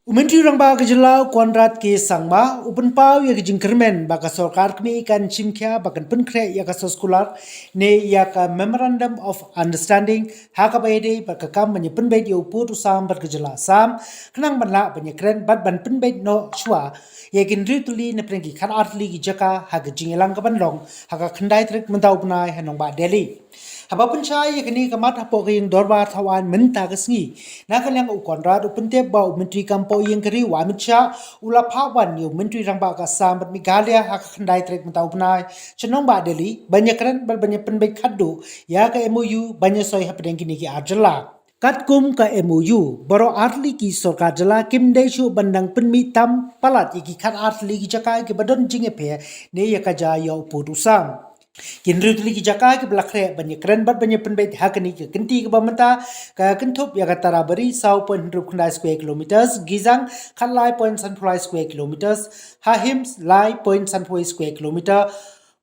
Umentri rangba ke jylla Conrad ke sangma upen pau ya ke Kyrmen baka sorkar kmie ikan chimkya bakan pynkhreh ya ka sekolah ne ya ka memorandum of understanding haka bayde baka kam menye penbait ya uput usam bar ke jylla sam kenang banla banyak keren bat ban penbait no chua ya kin rituli ne prengki khan artli ki jaka haka jingelang ka banlong haka khandai trik mentau pnai hanong ba Delhi haba pencai ya kini kamat hapo yang dorba tawan menta kesngi nak yang Conrad upente bau menteri kampo yang keri wa mitcha ula pawan yo menteri rangba ka sambat Meghalaya hak khandai trek mentau pnai cenong ba Delhi banyak keren banyak penbaik khaddo ya ka MoU banyak soy hapdeng kini ki jylla Katkum ka MoU baro artli ki sorkar jylla kimdeshu bandang penmi tam palat iki khat artli ki jakai ke badon jingepe ne ya ka ja yo putusam Kinri tuli ki jaka ke belakre banyak keren bat banyak penbait hakani ke kenti ke bamenta ka kentup ya katara beri 100.100 square kilometers gizang khalai 0.1 square kilometers hahims lai 0.1 square kilometer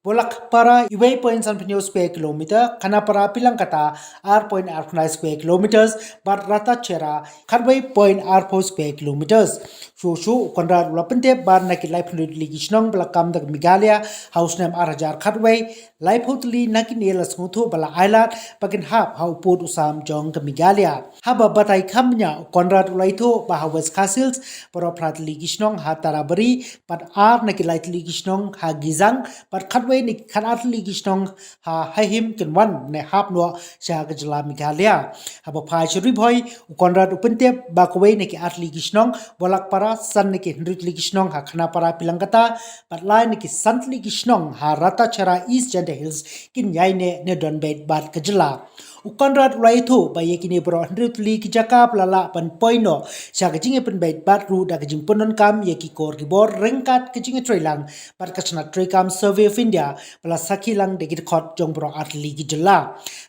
bolak para iway 0.1 square kilometer kanapara pilangkata r.r square kilometers bat rata chera kharway 0.r4 square kilometers Shushu Conrad Lapente bar nakit life ligi snong belakam dak Meghalaya house name arajar kharway life hotli nakin elas nguthu bala island pakin hab hau put usam jong ke Meghalaya haba batai kamnya Conrad ulaitho bah West Castles pero prat ligi snong hatara beri pat ar nakit light ligi snong ha gizang pat kharway ni khanat ligi snong ha hahim kin wan ne hab no sha ke jylla Meghalaya haba phai churi boy Conrad upente bakway neki at ligi snong bolak para san niki hendrik ligi snong ha khana para pilangkata patlai niki sant ligi snong ha rata chara Khasi Jaintia Hills kin yai ne don bait bat ke jylla Conrad raitho baye kini bro hendrik ligi jaka plala pan poino sha ke jinge pen bait bat ru da ke jing ponon kam ye ki kor ki bor rengkat ke jinge trailang pat ka chna traikam survey of India pala sakhilang de ki khot jong bro at ligi jylla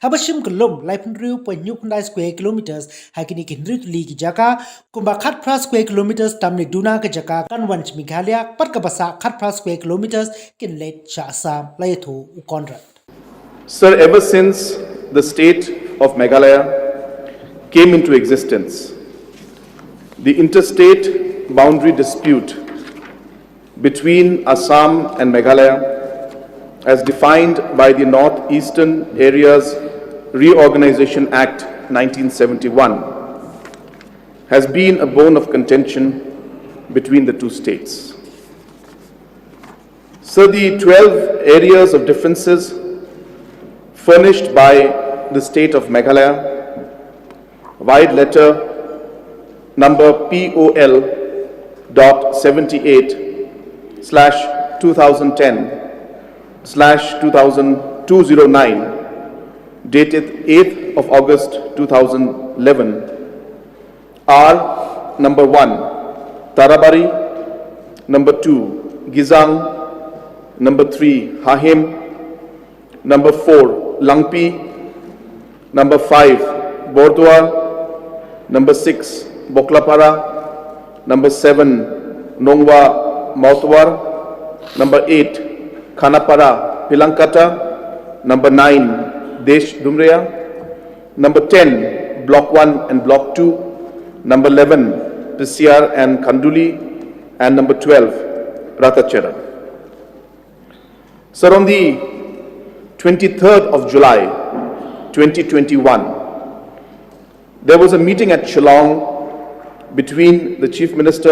habashim kulum life hendrik point nyuk square kilometers ha kini hendrik ligi jaka kumba khat square kilometers tamne duna ke jaka kanwanch Meghalaya pat ka basa khat square kilometers kin let sha asam laitho Conrad Sir, ever since the state of Meghalaya came into existence, the interstate boundary dispute between Assam and Meghalaya, as defined by the Northeastern Areas Reorganization Act 1971, has been a bone of contention between the two states. So the 12 areas of differences furnished by the state of Meghalaya, wide letter number POL .78/2010/209 dated 8th of August 2011 are number 1 Tarabari, number 2 Gizang, number 3 Hahim, number 4 Langpi, number 5 Bordwar, number 6 Boklapara, number 7 Nongwa Mautwar, number 8 Khanapara Pilangkata, number 9 Desh Dumriya, number 10 Block 1 and Block 2, number 11 Pisiar and Kanduli, and number 12 Ratachera. Sir, on the 23rd of July 2021, there was a meeting at Shillong between the Chief Minister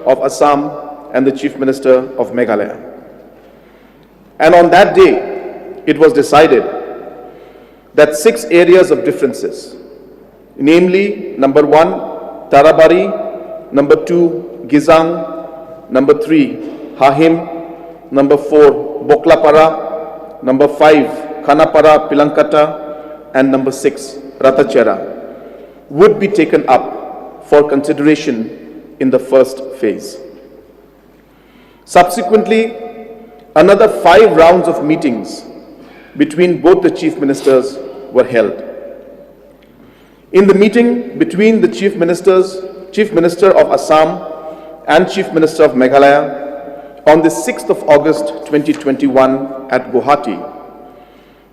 of Assam and the Chief Minister of Meghalaya. And on that day, it was decided that 6 areas of differences, namely number 1 Tarabari, number 2 Gizang, number 3 Hahim, number 4 Boklapara, number 5 Khanapara Pilangkata, and number 6 Ratachera would be taken up for consideration in the first phase. Subsequently, another 5 rounds of meetings between both the chief ministers were held. In the meeting between the Chief Minister of Assam and Chief Minister of Meghalaya on the 6th of August 2021 at Guwahati,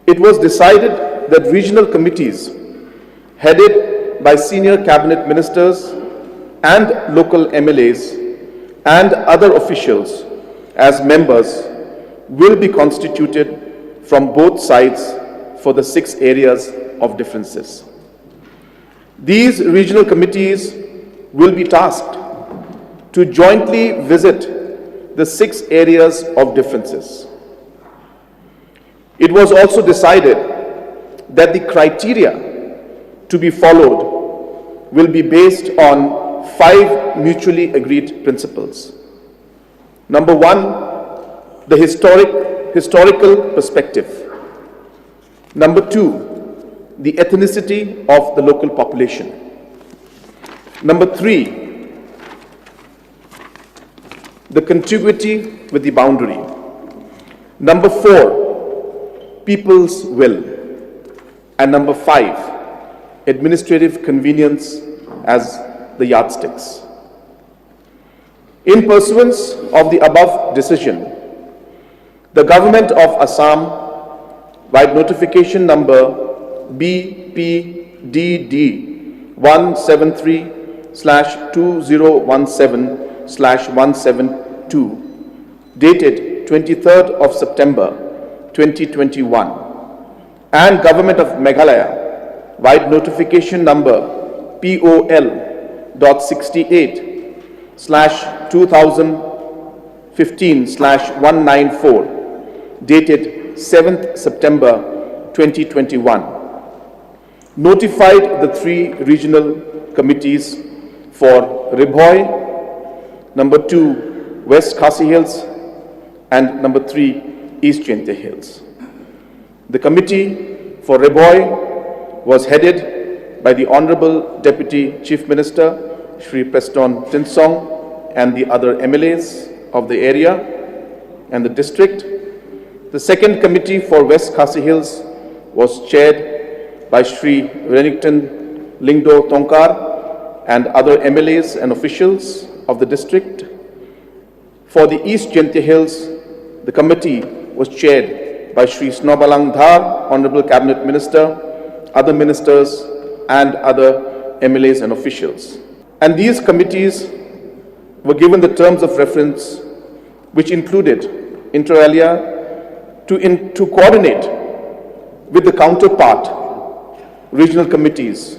it was decided that regional committees headed by senior cabinet ministers and local MLAs and other officials as members will be constituted from both sides for the 6 areas of differences. These regional committees will be tasked to jointly visit the 6 areas of differences. It was also decided that the criteria to be followed will be based on 5 mutually agreed principles. Number 1, the historical perspective. Number 2, the ethnicity of the local population. Number 3, the contiguity with the boundary. Number 4, people's will. And number 5, administrative convenience as the yardsticks. In pursuance of the above decision, the Government of Assam, by notification number BPDD 173/2017/172, dated 23rd of September 2021, and Government of Meghalaya, by notification number POL.68/2015/194, dated 7th September 2021, notified the 3 regional committees for Ribhoi, number 2, West Khasi Hills, and number 3, East Jaintia Hills. The committee for Ribhoi was headed by the Honorable Deputy Chief Minister, Shri Preston Tinsong, and the other MLAs of the area and the district. The second committee for West Khasi Hills was chaired by Shri Renington Lingdo Tongkar and other MLAs and officials of the district. For the East Jaintia Hills, the committee was chaired by Shri Snobalang Dhar, Honorable Cabinet Minister, other ministers and other MLAs and officials. And these committees were given the terms of reference which included, inter alia, to coordinate with the counterpart regional committees,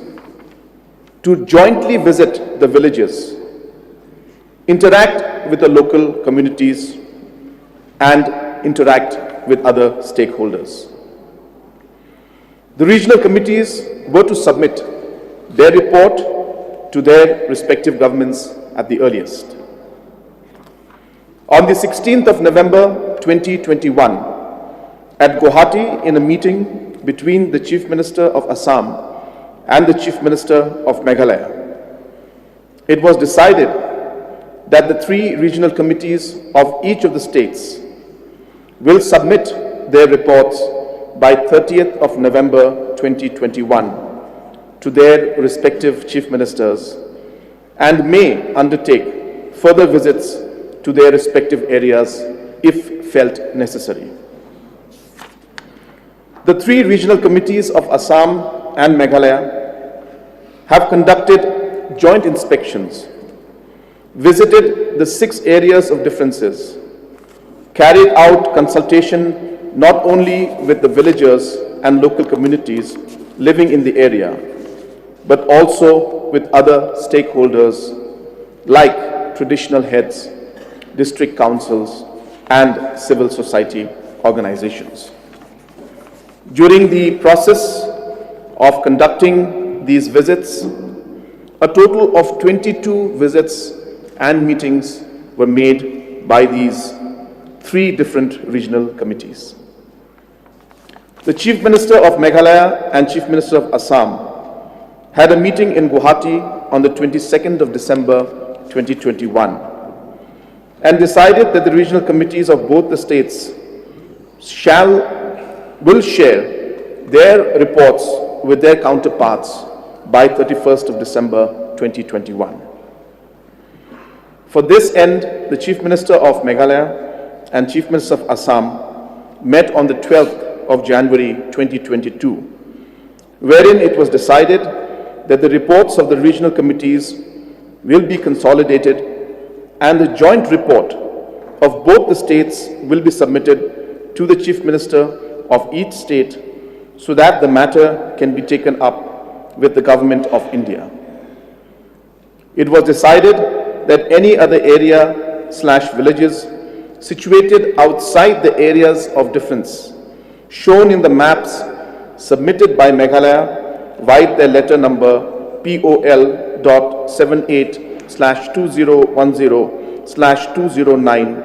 to jointly visit the villages, interact with the local communities, and interact with other stakeholders. The regional committees were to submit their report to their respective governments at the earliest. On the 16th of November 2021, at Guwahati, in a meeting between the Chief Minister of Assam and the Chief Minister of Meghalaya, it was decided that the 3 regional committees of each of the states will submit their reports by 30th of November 2021 to their respective chief ministers and may undertake further visits to their respective areas if felt necessary. The 3 regional committees of Assam and Meghalaya have conducted joint inspections, visited the 6 areas of differences, carried out consultation not only with the villagers and local communities living in the area, but also with other stakeholders like traditional heads, district councils, and civil society organizations. During the process of conducting these visits, a total of 22 visits and meetings were made by these 3 different regional committees. The Chief Minister of Meghalaya and Chief Minister of Assam had a meeting in Guwahati on the 22nd of December 2021 and decided that the regional committees of both the states will share their reports with their counterparts by 31st of December 2021. For this end, the Chief Minister of Meghalaya and Chief Minister of Assam met on the 12th of January 2022, wherein it was decided that the reports of the regional committees will be consolidated and the joint report of both the states will be submitted to the Chief Minister of each state so that the matter can be taken up with the Government of India. It was decided that any other area/villages situated outside the areas of difference shown in the maps submitted by Meghalaya via their letter number POL.78/2010/209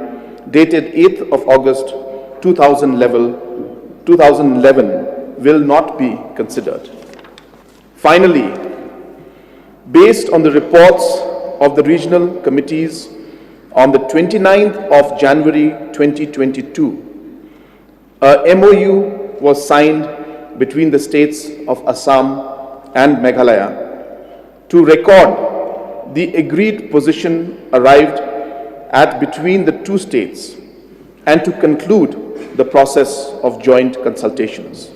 dated 8th of August 2011 will not be considered. Finally, based on the reports of the regional committees on the 29th of January 2022, a MoU was signed between the states of Assam and Meghalaya to record the agreed position arrived at between the two states and to conclude the process of joint consultations.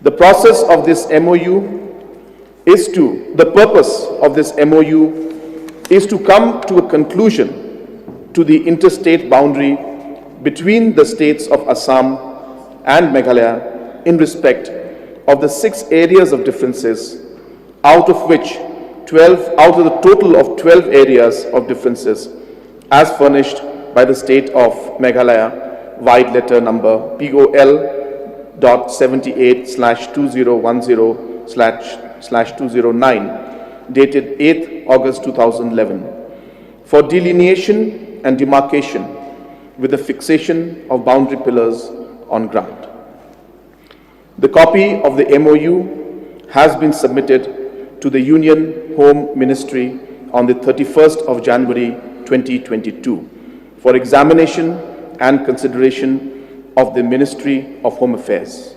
The purpose of this MoU is to come to a conclusion to the interstate boundary between the states of Assam and Meghalaya in respect of the 6 areas of differences, out of the total of 12 areas of differences as furnished by the state of Meghalaya via letter number POL.78/2010/209 dated 8th August 2011 for delineation and demarcation with the fixation of boundary pillars on ground. The copy of the MoU has been submitted to the Union Home Ministry on the 31st of January 2022 for examination and consideration of the Ministry of Home Affairs.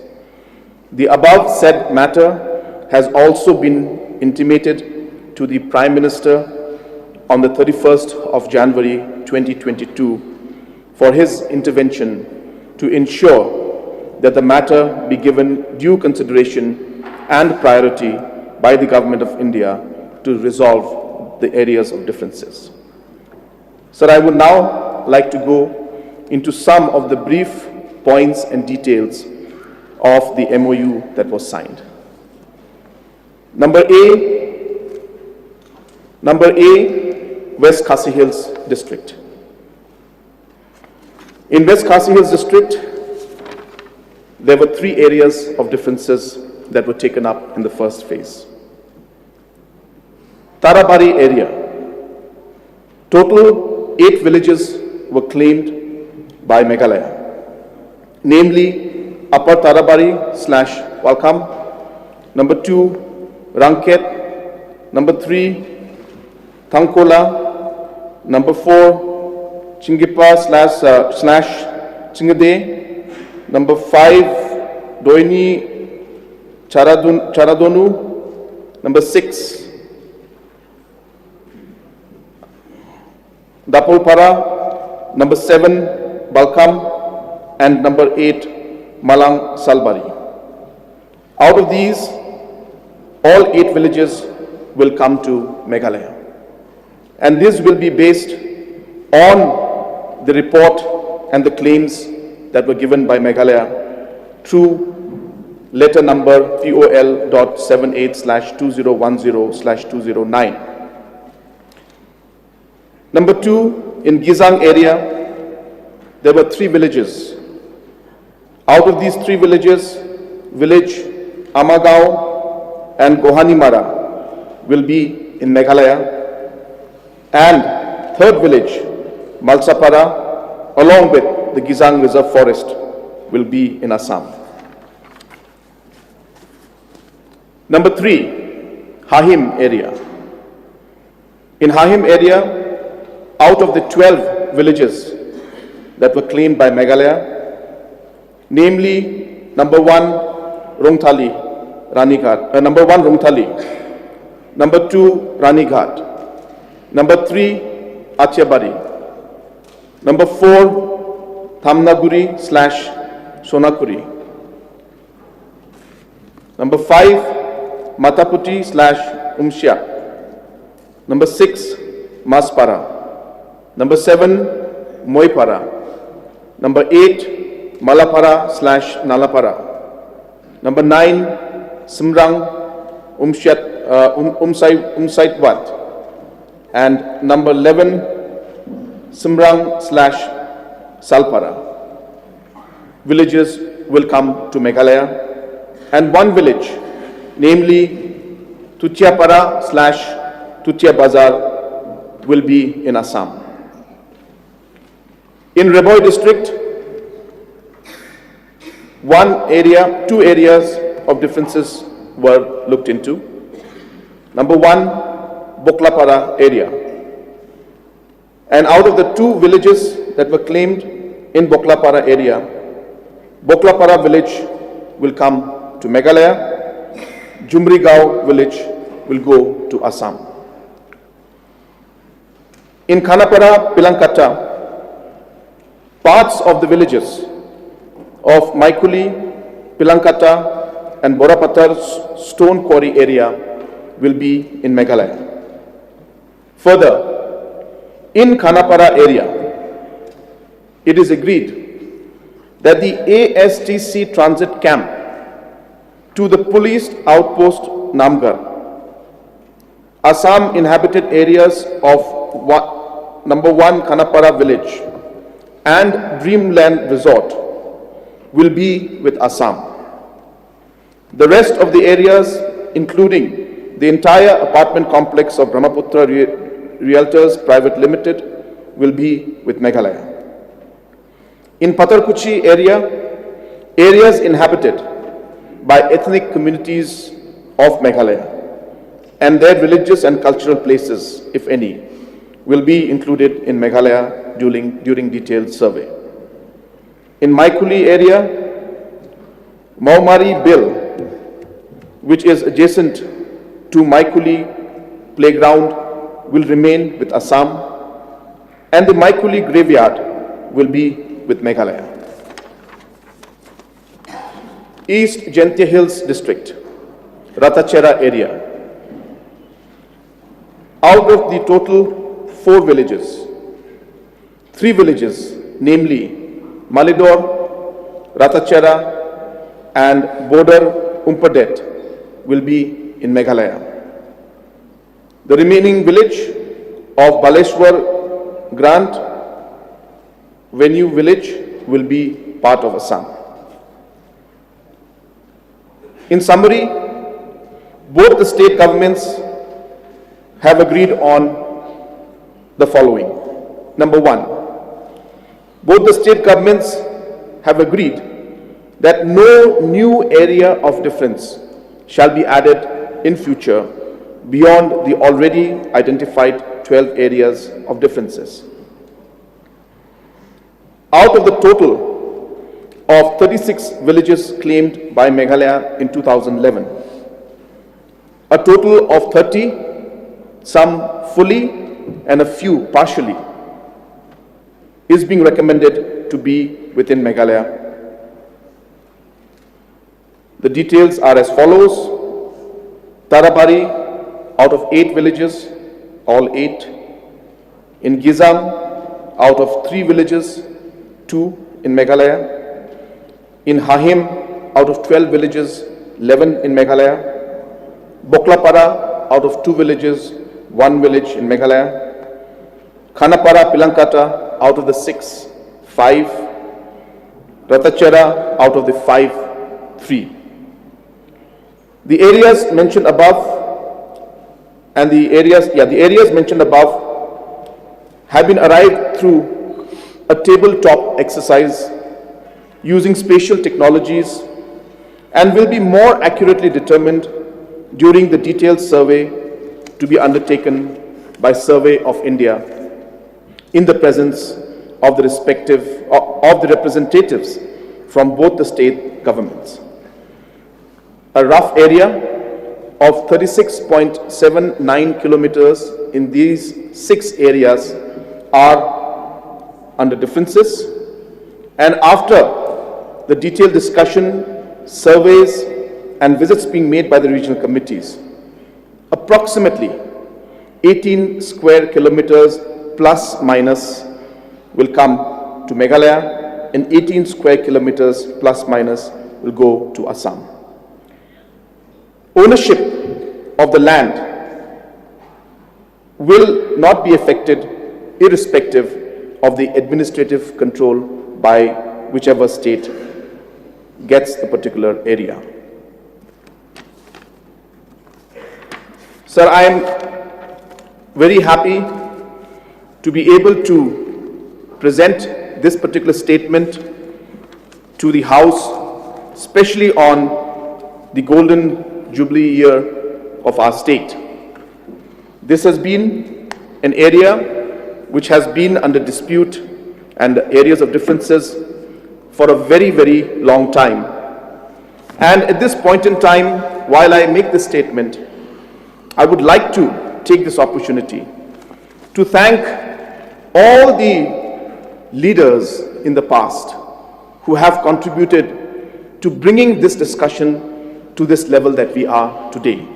The above said matter has also been intimated to the Prime Minister on the 31st of January 2022 for his intervention to ensure that the matter be given due consideration and priority by the Government of India to resolve the areas of differences. Sir, I would now like to go into some of the brief points and details of the MoU that was signed. Number A, West Khasi Hills District. In West Khasi Hills District, there were 3 areas of differences that were taken up in the first phase. Tarabari area. Total 8 villages were claimed by Meghalaya, namely Upper Tarabari/Walkham, number 2, Rangket, number 3, Thankola, number 4, Chingipa/Chingade, number 5, Doini Charadonu, number 6, Dapolpara, number 7, Balkham, and number 8, Malang Salbari. Out of these, all 8 villages will come to Meghalaya. And this will be based on the report and the claims that were given by Meghalaya through letter number POL.78/2010/209. Number 2, in Gizang area, there were 3 villages. Out of these 3 villages, village Amagao and Gohanimara will be in Meghalaya, and 3rd village, Malsapara, along with the Gizang Reserve Forest, will be in Assam. Number 3, Hahim area. In Hahim area, out of the 12 villages that were claimed by Meghalaya, namely number 1, Rongthali, Ranighat, number 1, Rongthali, number 2, Ranighat, number 3, Achyabari, number 4, Thamnaguri/Sonakuri, number 5, Mataputi/Umshia, Number 6, Maspara. Number 7, Moipara. Number 8, Malapara/Nalapara. Number 9, Simrang Umsaitwat. And number 11, Simrang/Salpara. Villages will come to Meghalaya, and one village, namely Tutiapara/Tutia Bazar, will be in Assam. In Reboi district, two areas of differences were looked into. Number 1, Boklapara area. And out of the 2 villages that were claimed in Boklapara area, Boklapara village will come to Meghalaya, Jumrigao village will go to Assam. In Khanapara, Pilankata, parts of the villages of Maikuli, Pilankata and Borapatar's stone quarry area will be in Meghalaya. Further, in Khanapara area, it is agreed that the ASTC transit camp to the police outpost Namgar, Assam inhabited areas of number 1 Khanapara village and Dreamland Resort will be with Assam. The rest of the areas, including the entire apartment complex of Brahmaputra Realtors Private Limited, will be with Meghalaya. In Patarkuchi area, areas inhabited by ethnic communities of Meghalaya and their villages and cultural places, if any, will be included in Meghalaya during detailed survey. In Maikuli area, Maumari Bill, which is adjacent to Maikuli playground, will remain with Assam, and the Maikuli graveyard will be with Meghalaya. East Jaintia Hills district, Ratachera area. Out of the total 4 villages, 3 villages, namely Malidor, Ratachera and Border Umpadet, will be in Meghalaya. The remaining village of Baleshwar Grant Venue village will be part of Assam. In summary, both the state governments have agreed on the following. Number 1, both the state governments have agreed that no new area of difference shall be added in future beyond the already identified 12 areas of differences. Out of the total of 36 villages claimed by Meghalaya in 2011, a total of 30, some fully and a few partially, is being recommended to be within Meghalaya. The details are as follows. Tarabari, out of 8 villages, all 8. In Gizam, out of 3 villages, 2 in Meghalaya. In Hahim, out of 12 villages, 11 in Meghalaya. Boklapara, out of 2 villages, 1 village in Meghalaya. Khanapara, Pilankata, out of the 6, 5. Ratachera, out of the 5, 3. The areas mentioned above and the areas mentioned above have been arrived through a tabletop exercise using spatial technologies and will be more accurately determined during the detailed survey to be undertaken by Survey of India in the presence of the representatives from both the state governments. A rough area of 36.79 kilometers in these 6 areas are under differences, and after the detailed discussion, surveys and visits being made by the regional committees, approximately 18 square kilometers plus minus will come to Meghalaya, and 18 square kilometers plus minus will go to Assam. Ownership of the land will not be affected irrespective of the administrative control by whichever state gets the particular area. Sir, I am very happy to be able to present this particular statement to the House, especially on the golden jubilee year of our state. This has been an area which has been under dispute and areas of differences for a very, very long time. And at this point in time, while I make this statement, I would like to take this opportunity to thank all the leaders in the past who have contributed to bringing this discussion to this level that we are today.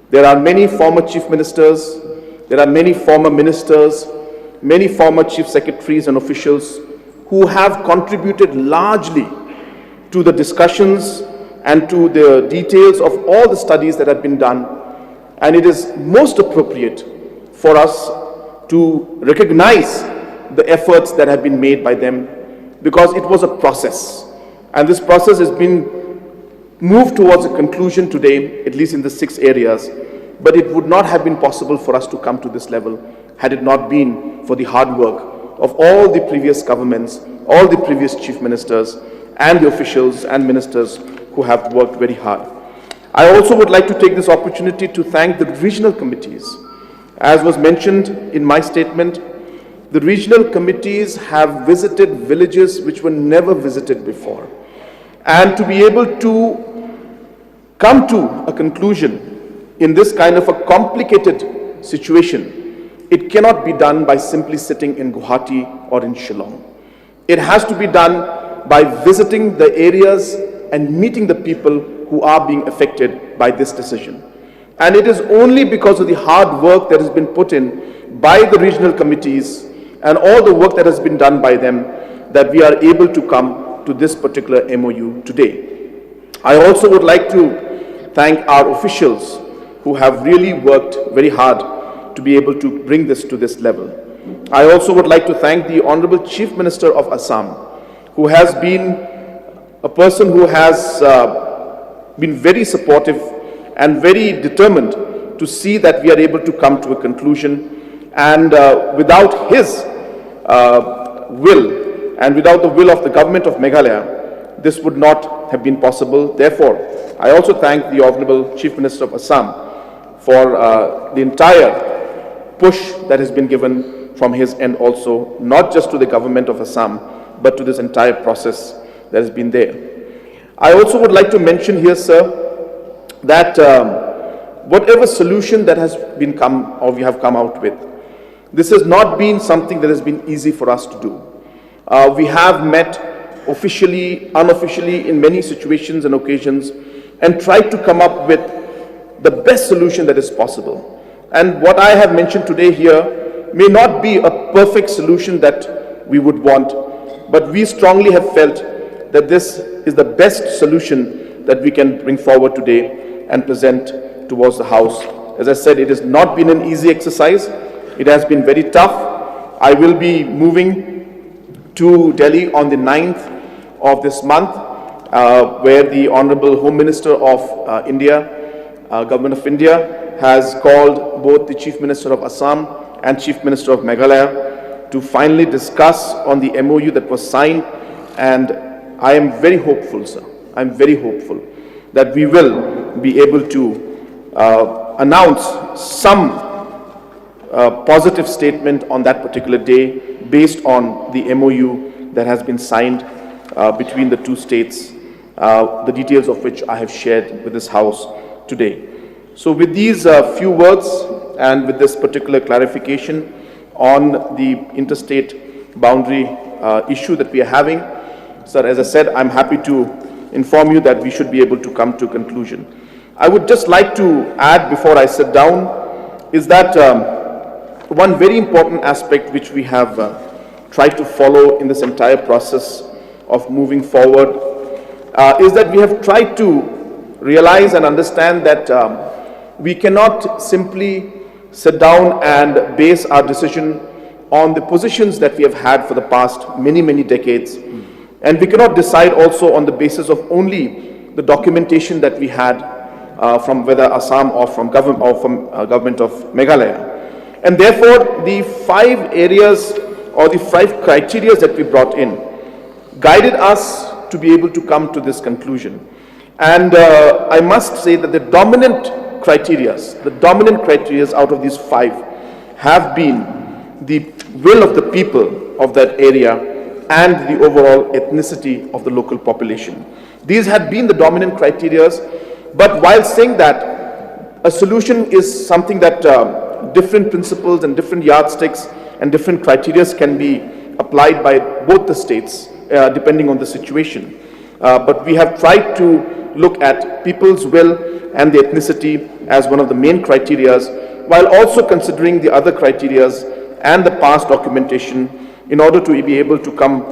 There are many former chief ministers, there are many former ministers, many former chief secretaries and officials who have contributed largely to the discussions and to the details of all the studies that have been done. And it is most appropriate for us to recognize the efforts that have been made by them, because it was a process. And this process has been moved towards a conclusion today, at least in the 6 areas, but it would not have been possible for us to come to this level had it not been for the hard work of all the previous governments, all the previous chief ministers, and the officials and ministers who have worked very hard. I also would like to take this opportunity to thank the regional committees. As was mentioned in my statement, the regional committees have visited villages which were never visited before. And to be able to come to a conclusion in this kind of a complicated situation, it cannot be done by simply sitting in Guwahati or in Shillong. It has to be done by visiting the areas and meeting the people who are being affected by this decision. And it is only because of the hard work that has been put in by the regional committees and all the work that has been done by them that we are able to come to this particular MoU today. I also would like to thank our officials who have really worked very hard to be able to bring this to this level. I also would like to thank the Honorable Chief Minister of Assam, who has been a person who has been very supportive and very determined to see that we are able to come to a conclusion. And without his will and without the will of the government of Meghalaya, this would not have been possible. Therefore, I also thank the Honorable Chief Minister of Assam for the entire push that has been given from his end also, not just to the government of Assam, but to this entire process that has been there. I also would like to mention here, sir, that whatever solution that has been we have come out with, this has not been something that has been easy for us to do. We have met officially, unofficially in many situations and occasions and tried to come up with the best solution that is possible. And what I have mentioned today here may not be a perfect solution that we would want, but we strongly have felt that this is the best solution that we can bring forward today and present towards the House. As I said, it has not been an easy exercise. It has been very tough. I will be moving to Delhi on the 9th of this month, where the Honorable Home Minister of India, Government of India, has called both the Chief Minister of Assam and Chief Minister of Meghalaya to finally discuss on the MoU that was signed. And I am very hopeful, sir. I am very hopeful that we will be able to announce some positive statement on that particular day based on the MoU that has been signed between the two states, the details of which I have shared with this House today. So with these few words and with this particular clarification on the interstate boundary issue that we are having, sir, as I said, I'm happy to inform you that we should be able to come to a conclusion. I would just like to add before I sit down is that one very important aspect which we have tried to follow in this entire process of moving forward is that we have tried to realize and understand that we cannot simply sit down and base our decision on the positions that we have had for the past many decades. And we cannot decide also on the basis of only the documentation that we had from whether Assam or from government of Meghalaya. And therefore, the 5 areas or the 5 criteria that we brought in guided us to be able to come to this conclusion. And I must say that the dominant criteria out of these 5 have been the will of the people of that area and the overall ethnicity of the local population. These had been the dominant criteria, but while saying that, a solution is something that different principles and different yardsticks and different criteria can be applied by both the states depending on the situation. But we have tried to look at people's will and the ethnicity as one of the main criteria, while also considering the other criteria and the past documentation in order to be able to come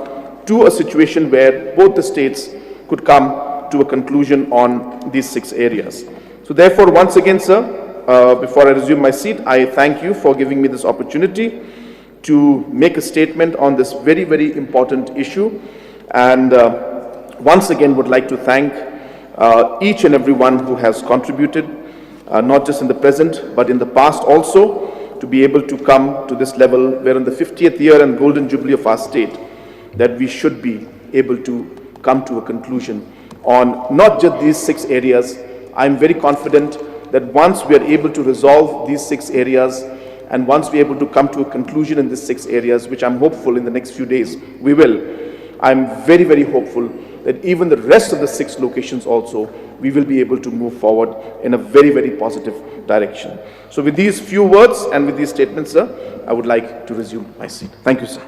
to a situation where both the states could come to a conclusion on these 6 areas. So therefore, once again, sir, before I resume my seat, I thank you for giving me this opportunity to make a statement on this very important issue, and once again would like to thank each and every one who has contributed, not just in the present but in the past also, to be able to come to this level where in the 50th year and golden jubilee of our state that we should be able to come to a conclusion on not just these 6 areas. I'm very confident that once we are able to resolve these 6 areas and once we are able to come to a conclusion in these 6 areas, which I'm hopeful in the next few days we will, I'm very hopeful that even the rest of the 6 locations also, we will be able to move forward in a very positive direction. So with these few words and with these statements, sir, I would like to resume my seat. Thank you, sir.